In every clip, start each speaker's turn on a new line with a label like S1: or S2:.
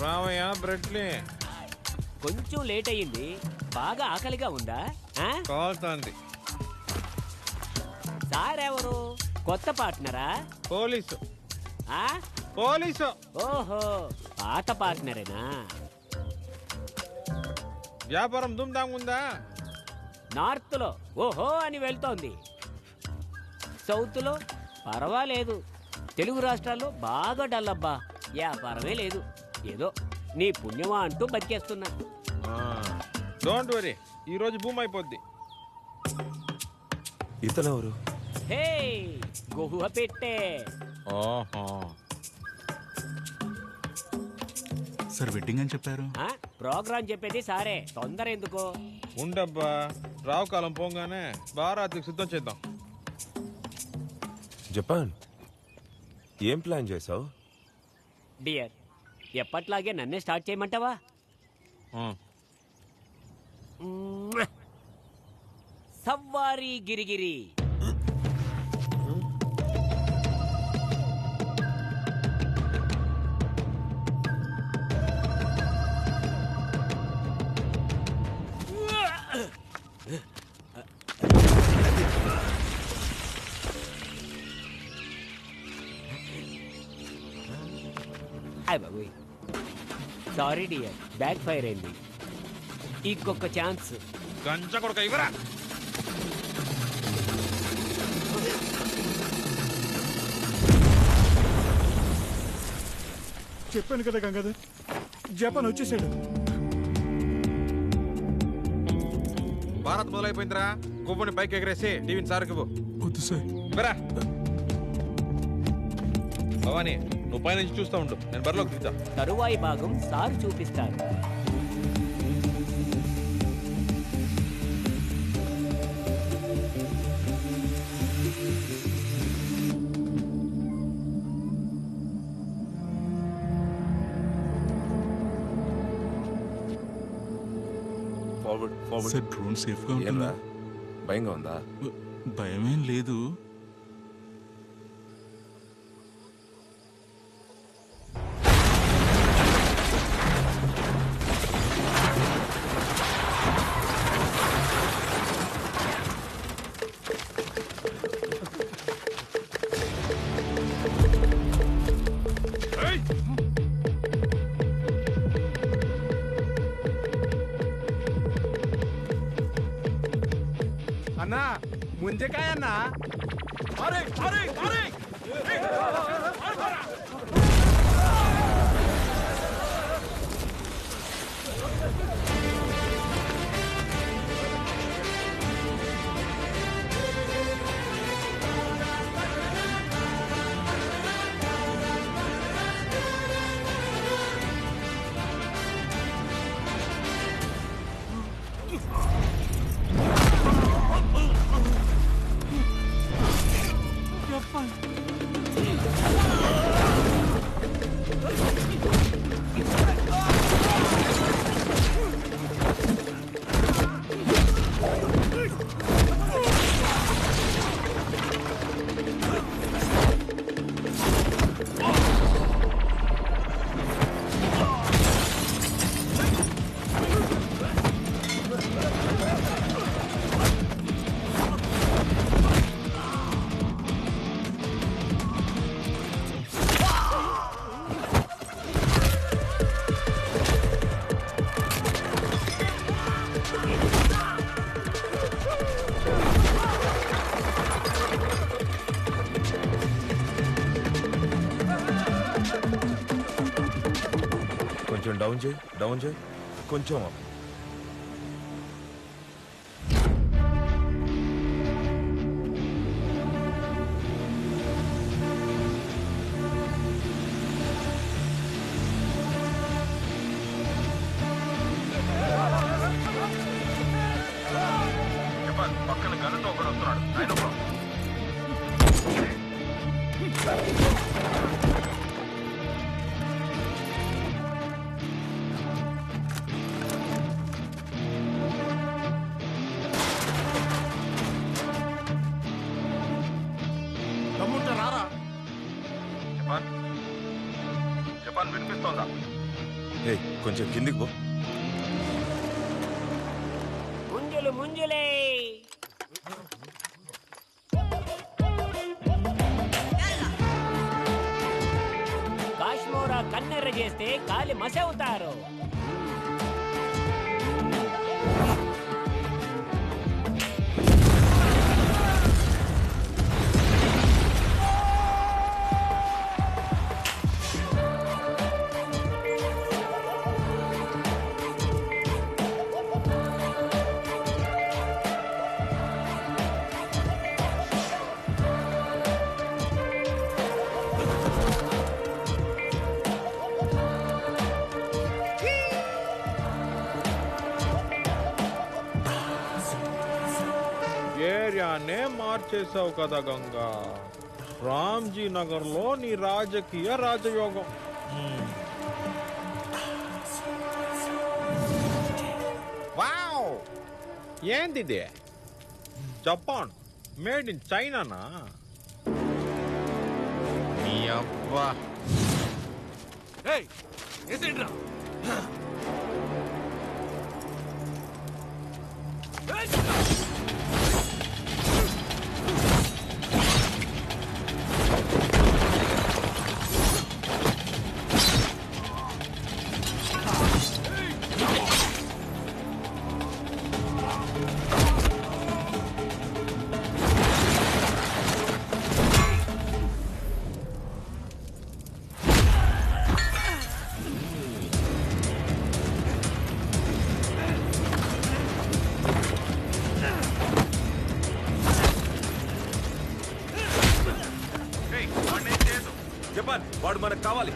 S1: రావయ్యా బ్రెడ్లీ.
S2: కొంచెం లేట్ అయ్యింది. బాగా ఆకలిగా ఉందా?
S1: కాలుతోంది.
S2: సారెవరు? కొత్త పార్ట్నరా?
S1: పోలీసు.
S2: ఆ?
S1: పోలీసు.
S2: ఓహో, పాత పార్ట్నరేనా?
S1: వ్యాపారం దుమ్దాం ఉందా?
S2: నార్త్ లో ఓహో అని వెళ్తోంది. సౌత్ లో పర్వాలేదు. తెలుగు రాష్ట్రాల్లో బాగా డల్లబ్బా. వ్యాపారమే లేదు. ఏదో నీ పుణ్యమా అంటూ బతికేస్తున్నా.
S1: డోంట్ వరీ, ఈ రోజు భూమి అయిపోద్ది.
S3: ఇతనెవరు?
S2: హే, గుహ పెట్టే.
S1: ఓహో,
S4: సార్ వెడ్డింగ్ అని చెప్పారు.
S2: ప్రోగ్రామ్ చెప్పేది సారే, తొందర ఎందుకో?
S1: ఉండబ్బా, రావు కాలం పోగానే బారాత్రికి సిద్ధం చేద్దాం.
S3: జపాన్ ఏం ప్లాన్ చేసావు?
S2: డియర్, ఎప్పట్లాగే నన్నే స్టార్ట్ చేయమంటావా? సవ్వారీ గిరిగిరి. సారీ డియర్, బ్యాక్ ఫైర్ అయింది. ఇంకొక ఛాన్స్.
S1: గంజ కొడుక ఇవరా.
S5: చెప్పాను కదా గంగాధర్, జపాన్ వచ్చేసాడు.
S1: భారత్ మొదలైపోయిందిరా. కొవ్వుని పైకి ఎగరేసి టీవీని సార్కి
S5: వద్దు సార్.
S1: బరా భవానీ, నువ్వు పైనుంచి చూస్తూ ఉండు, నేను బరిలోకి దిగుతా.
S2: తరువాయి భాగం సారు చూపిస్తారు.
S3: Forward forward.
S4: Sir drone safe గా
S3: ఏంరా,
S4: ఉంటుందా?
S3: భయంగా ఉందా?
S4: భయమేం లేదు.
S5: అన్నా ముంజకాయ అన్నా.
S3: కొంచెం డౌన్ చేయి, డౌన్ చేయి, కొంచెం up.
S1: పక్కన గన్నుతో ఒకడు వస్తున్నాడు. ఆయన
S5: తమ్ముంటే రారా.
S1: జపాన్, జపాన్ వినిపిస్తోందా?
S3: ఏ కొంచెం కిందికి పో.
S2: ముంజులు ముంజులే. కాశ్మోరా కన్నెర్ర చేస్తే కాలి మసవుతారు.
S1: ఏరియానే మార్చేసావు కదా గంగా. రామ్జీ నగర్ లో నీ రాజకీయ రాజయోగం. వావ్, ఏందిది? జపాన్ మేడ్ ఇన్ చైనానా? నీ అబ్బా.
S3: జపాన్ వాడు మనకు కావాలి.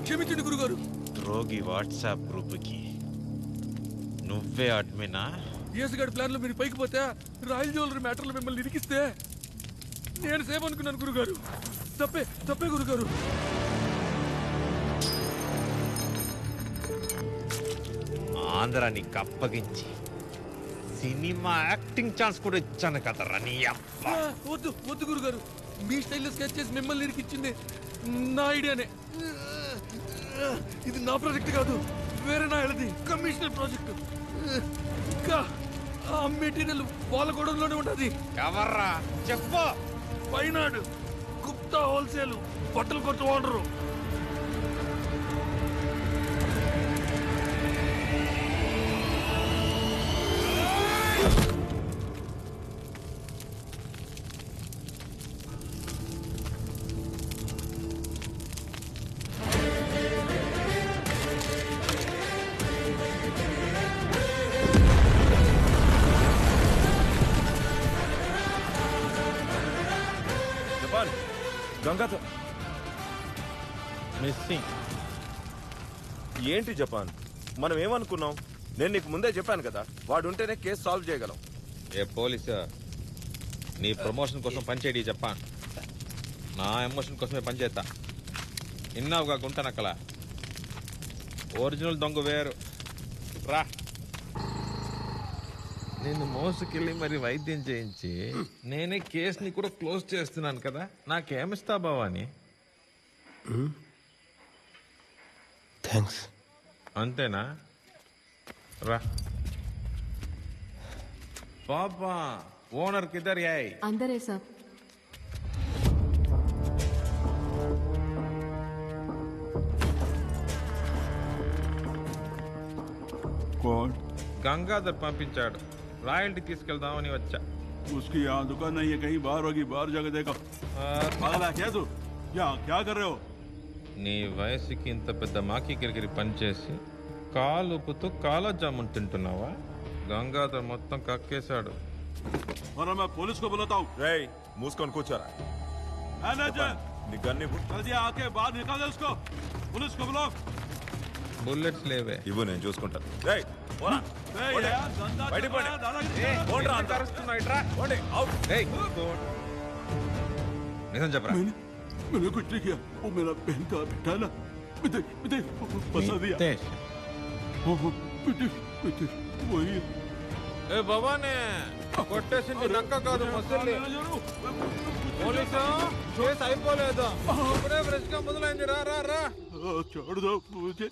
S5: క్షమించండి గురుగారు.
S1: రోగి వాట్సాప్ గ్రూప్కి నువ్వే అడ్మినా?
S5: యేసుగాడి ప్లాన్ లో మీరు పైకి పోతే రాయల్ జ్యువెలరీ మ్యాటర్లో మిమ్మల్ని ఇరికిస్తే నేను సేఫ్ అనుకున్నాను గురుగారు. తప్పే గురుగారు.
S1: ఆంధ్రాని కప్పగించి సినిమా యాక్టింగ్ ఛాన్స్ కూడా ఇచ్చాను కదరా నీ అబ్బ.
S5: వద్దు గురుగారు. మీ స్టైల్లో స్కెచ్ చేసి మిమ్మల్ని ఇరికిచ్చింది నా ఐడియానే. ఇది నా ప్రాజెక్ట్ కాదు, వేరే నా ఎలది కమిషనర్ ప్రాజెక్ట్. ఇంకా ఆ మెటీరియల్ వాళ్ళ గొడవలోనే ఉన్నది.
S1: ఎవర్రా చెప్పు.
S5: పైనాడు గుప్తా హోల్సేల్ బట్టలు కొత్త ఓనరు.
S3: జపాన్ గంగాతో
S1: మిస్సింగ్.
S3: ఏంటి జపాన్? మనం ఏమనుకున్నాం? నేను నీకు ముందే చెప్పాను కదా, వాడు ఉంటేనే కేసు సాల్వ్ చేయగలం.
S1: ఏ పోలీసు, నీ ప్రమోషన్ కోసం పనిచేయడి చెప్పాను. నా ఎమోషన్ కోసమే పనిచేస్తా. ఇన్నావుగా గుంటనక్కల. ఒరిజినల్ దొంగ వేరు. రా, నిన్ను మోసుకెళ్ళి మరి వైద్యం చేయించి నేనే కేసుని కూడా క్లోజ్ చేస్తున్నాను కదా. నాకేమిస్తా బావాని?
S6: థ్యాంక్స్.
S1: అంతేనా? రా పాపా. ఓనర్ కిధర్ యాయ్?
S7: अंदर है सब.
S5: कौन?
S1: గంగాధర్ పంపించాడు. రాయల్టీ తీసుకెళ్దామని వచ్చా.
S5: उसकी यहाँ दुकान नहीं है, कहीं बाहर होगी, बाहर जाकर देखो. पागल है क्या तू? यहाँ क्या कर रहे हो?
S1: నీ వయసుకి ఇంత పెద్ద మాకి గిరిగిరి పనిచేసి కాలుపుతూ కాలో జామున్ తింటున్నావా? గంగాధర్ మొత్తం కక్కేశాడు.
S5: वरना मैं पुलिस को बुलाता हूँ.
S3: రేయ్ మూసుకొని కూర్చోరా.
S5: मैनेजर
S3: నీ గన్ని
S5: जल्दी आके बाहर निकाल दे उसको. पुलिस को बुलाओ.
S1: బుల్లెట్స్ లేవే.
S3: ఇవ్వు, నేను చూసుకుంటాను. రేయ్, పోరా. పోండి. బయటికి పోండి. పోండ్రా అంతా. పోండి. అవుట్.
S1: ఏయ్, నిజం చెప్పరా?
S4: मैंने कुछ नहीं किया, वो मेरा बहन का बेटा ना, मितेश, मितेश, बता दिया। मितेश, वही है।
S1: ఏ భవానే, కొట్టేసింది నక్క కాదు మసలి. పోలీసు కేసు అయిపోలేదు, ఇప్పుడే ఫ్రెష్ గా మొదలైంది. రా రా రా.
S4: छोड़ दो मुझे।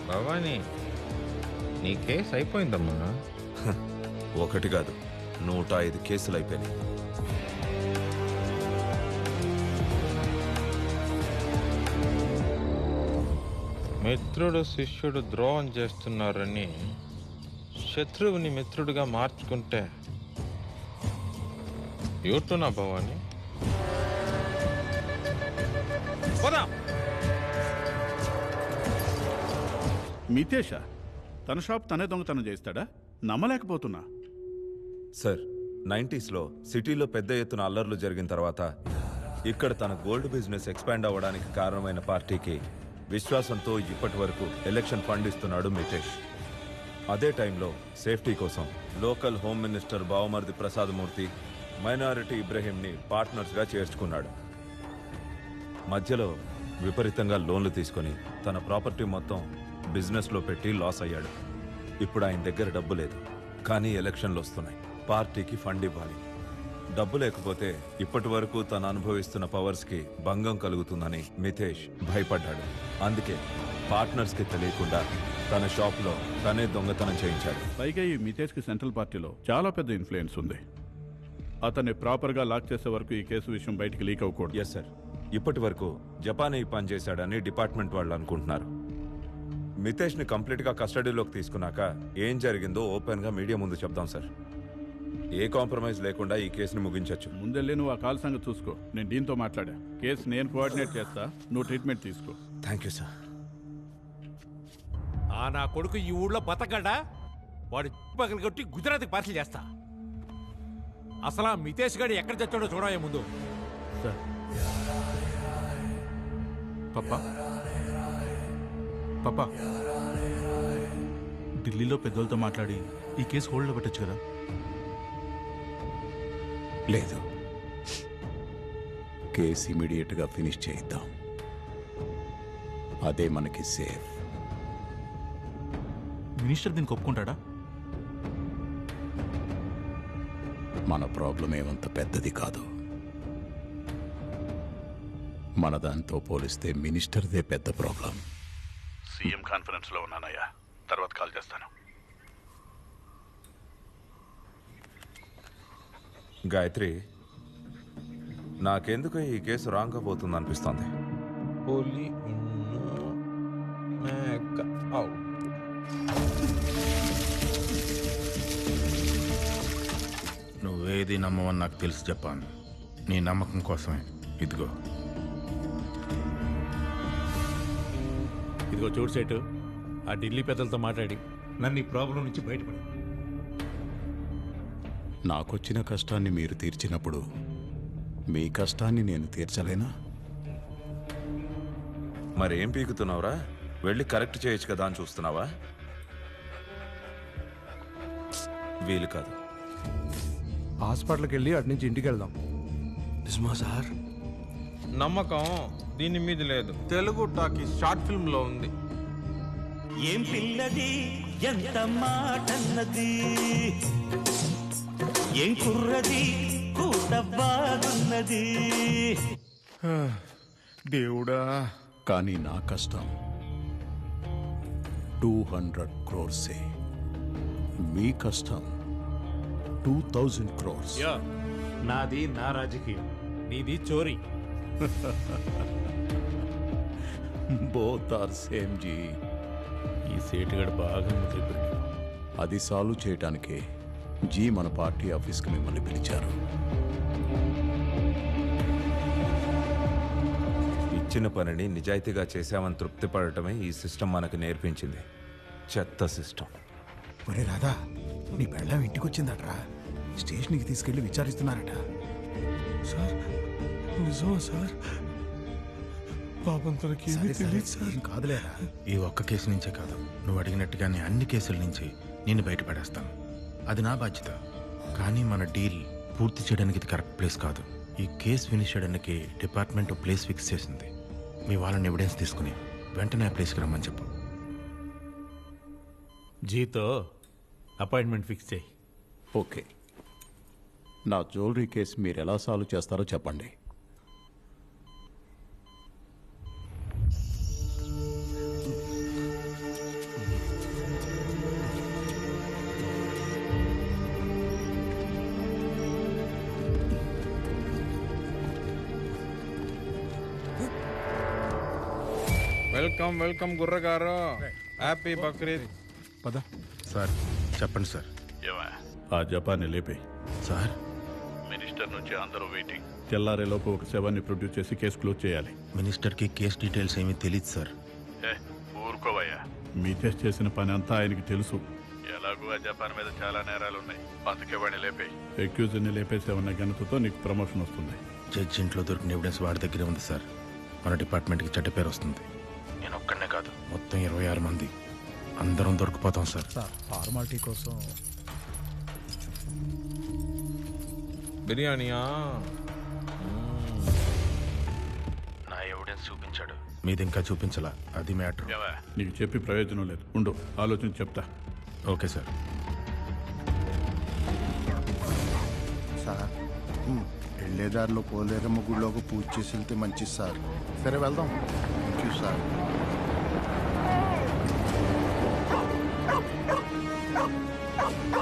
S1: భవానీ, నీ కేసు అయిపోయిందమ్మా.
S3: ఒకటి కాదు, 105 కేసులు అయిపోయినాయి.
S1: మిత్రుడు శిష్యుడు ద్రోహం చేస్తున్నారని శత్రువుని మిత్రుడిగా మార్చుకుంటే యూటునా భవాని? పోదాం.
S7: మితేషా తన షాప్ తనే దొంగతనం చేస్తాడా? నమ్మలేకపోతున్నా.
S3: సార్, 90s సిటీలో పెద్ద ఎత్తున అల్లర్లు జరిగిన తర్వాత ఇక్కడ తన గోల్డ్ బిజినెస్ ఎక్స్పాండ్ అవ్వడానికి కారణమైన పార్టీకి విశ్వాసంతో ఇప్పటి వరకు ఎలక్షన్ ఫండ్ ఇస్తున్నాడు మితేష్. అదే టైంలో సేఫ్టీ కోసం లోకల్ హోమ్ మినిస్టర్ బావమర్ది ప్రసాద్ మూర్తి, మైనారిటీ ఇబ్రహీంని పార్ట్నర్స్గా చేర్చుకున్నాడు. మధ్యలో విపరీతంగా లోన్లు తీసుకొని తన ప్రాపర్టీ మొత్తం బిజినెస్లో పెట్టి లాస్ అయ్యాడు. ఇప్పుడు ఆయన దగ్గర డబ్బు లేదు, కానీ ఎలక్షన్లు వస్తున్నాయి, పార్టీకి ఫండ్ ఇవ్వాలి. డబ్బు లేకపోతే ఇప్పటి వరకు తను అనుభవిస్తున్న పవర్స్కి భంగం కలుగుతుందని మితేష్ భయపడ్డాడు. అందుకే పార్ట్నర్స్కి తెలియకుండా తన షాప్లో తనే దొంగతనం చేయించాడు.
S7: పైగా ఈ మితేష్కి సెంట్రల్ పార్టీలో చాలా పెద్ద ఇన్ఫ్లుయెన్స్ ఉంది. అతన్ని ప్రాపర్గా లాక్ చేసే వరకు ఈ కేసు విషయం బయటికి లీక్ అవ్వకూడదు.
S3: Yes sir. ఇప్పటి వరకు జపానీ పని చేశాడని డిపార్ట్మెంట్ వాళ్ళు అనుకుంటున్నారు. మితేష్ని కంప్లీట్గా కస్టడీలోకి తీసుకున్నాక ఏం జరిగిందో ఓపెన్గా మీడియా ముందు చెప్దాం సార్. ఏ కాంప్రమైజ్ లేకుండా ఈ కేసుని ముగించవచ్చు.
S7: ముందెళ్ళి నువ్వు ఆ కాల్ సంగతి చూసుకో. నేను దీంతో మాట్లాడా. కేసు నేను కోఆర్డినేట్ చేస్తా, నువ్వు ట్రీట్మెంట్ తీసుకో.
S3: Thank you sir.
S8: నా కొడుకు ఈ ఊళ్ళో బతకడా? వాడు పగలు కొట్టి గుజరాత్కి పార్సల్ చేస్తా. అసలు ఆ మితేష్ గారు ఎక్కడ చచ్చాడో చూడవే ముందు.
S7: సార్,
S4: పప్పా పప్పా, ఢిల్లీలో పెద్దోళ్ళతో మాట్లాడి ఈ కేసు హోల్డ్లో పెట్టచ్చు కదా?
S9: లేదు, కేసు ఇమీడియట్గా ఫినిష్ చేయిద్దాం. అదే మనకి సేఫ్.
S4: మినిస్టర్ దీనికి ఒప్పుకుంటాడా?
S9: మన ప్రాబ్లం ఏమంత పెద్దది కాదు. మన దాంతో పోలిస్తే మినిస్టర్దే పెద్ద ప్రాబ్లం.
S7: సీఎం కాన్ఫరెన్స్లో ఉన్నానయ్యా, తర్వాత కాల్ చేస్తాను.
S3: గాయత్రి, నాకెందుకు ఈ కేసు రాంగ్ పోతుంది అనిపిస్తోంది.
S1: పోలి మేక అవుట్.
S10: నువ్వేది నమ్మవని నాకు తెలుసు చెప్పాను. నీ నమ్మకం కోసమే ఇదిగో
S8: చూడు సేటు, ఆ ఢిల్లీ పెద్దలతో మాట్లాడి నన్ను ఈ ప్రాబ్లం నుంచి బయటపడి.
S9: నాకొచ్చిన కష్టాన్ని మీరు తీర్చినప్పుడు మీ కష్టాన్ని నేను తీర్చలేనా?
S3: మరేం పీకుతున్నావురా? వెళ్ళి కరెక్ట్ చేయొచ్చు కదా అని చూస్తున్నావా? వీలు కాదు.
S6: హాస్పిటల్కి వెళ్ళి అటు నుంచి ఇంటికి వెళ్దాం. నిజమా సార్?
S1: నమ్మకం దీని మీద లేదు. తెలుగు టాకీ షార్ట్ ఫిల్మ్ లో ఉంది.
S11: ఏం పిల్లది, ఎంత మాటన్నది, ఏం కుర్రది, కూత బాగున్నది.
S10: దేవుడా.
S9: కానీ నా కష్టం 200 crores. మీ కష్టం 2000 crores.
S8: నాది నా రాజకీయం, నీది చోరీ.
S9: Both are same ji.
S10: ఈ సేటుగడ బాగా ముద్రపెట్టాడు.
S9: అది సాల్వ్ చేయటానికే జీ మన పార్టీ ఆఫీస్కి మిమ్మల్ని పిలిచారు.
S3: ఇచ్చిన పనిని నిజాయితీగా చేశామని తృప్తి పడటమే ఈ సిస్టమ్ మనకు నేర్పించింది. చెత్త సిస్టమ్.
S6: ఒరే రాధా, నీ పెళ్ళం ఇంటికి వచ్చిందట్రా. స్టేషన్కి తీసుకెళ్లి విచారిస్తున్నారట.
S5: సార్ నిజమా సార్? పాపం తనకి ఏమీ తెలియదు సార్.
S6: ఏం కాదులేరా.
S10: ఈ ఒక్క కేసు నుంచే కాదు, నువ్వు అడిగినట్టుగానే అన్ని కేసుల నుంచి నేను బయటపడేస్తాను. అది నా బాధ్యత. కానీ మన డీల్ పూర్తి చేయడానికి ఇది కరెక్ట్ ప్లేస్ కాదు. ఈ కేసు ఫినిష్ చేయడానికి డిపార్ట్మెంట్ ప్లేస్ ఫిక్స్ చేసింది. మీ వాళ్ళని ఎవిడెన్స్ తీసుకుని వెంటనే ఆ ప్లేస్కి రమ్మని చెప్పు.
S8: జీతో అపాయింట్మెంట్ ఫిక్స్ చేయి.
S9: ఓకే, నా జ్యువెలరీ కేసు మీరు ఎలా సాల్వ్ చేస్తారో చెప్పండి.
S1: వెల్కమ్ వెల్కమ్ గుర్రగారు. హ్యాపీ బక్రీద్.
S6: పద.
S10: సార్ చెప్పండి సార్.
S7: ఆ జపాన్ని లేపే.
S10: సార్
S9: మినిస్టర్ నుంచి అందరూ వెయిటింగ్.
S7: తెల్లారేలోపు ఒక శవాన్ని ప్రొడ్యూస్ చేసి కేసు క్లోజ్ చేయాలి.
S10: మినిస్టర్కి కేసు డీటెయిల్స్ ఏమీ తెలియదు సార్.
S9: ఊరుకోవయ్యా,
S7: మీతేష్ చేసిన పని అంతా ఆయనకి తెలుసు.
S9: ఎలాగూ ఆ జపాన్ మీద చాలా నేరాలు ఉన్నాయి, అందుకే వాడిని లేపే.
S7: ఎక్యూజ్ని లేపేసేవన్న ఘనతతో నీకు ప్రమోషన్ వస్తుంది.
S10: జడ్జి ఇంట్లో దొరికిన ఎవిడెన్స్ వాడి దగ్గరే ఉంది సార్. మన డిపార్ట్మెంట్కి చెడ్డ పేరు వస్తుంది. నేను ఒక్కడనే కాదు, మొత్తం 26 మంది అందరం దొరికిపోతాం సార్.
S6: ఫార్మాలిటీ కోసం
S1: బిర్యానీయా?
S10: నా ఎవిడెన్స్ చూపించాడు, మీది ఇంకా చూపించలా. అది మ్యాటర్.
S7: నీకు చెప్పి ప్రయోజనం లేదు. ఉండు, ఆలోచించి చెప్తా.
S10: Okay sir.
S12: సార్ వెళ్ళేదారిలో పోలేరమ్మ గుడిలోకి పూజ చేసి వెళ్తే మంచిది సార్. సరే వెళ్దాం. Thank you sir.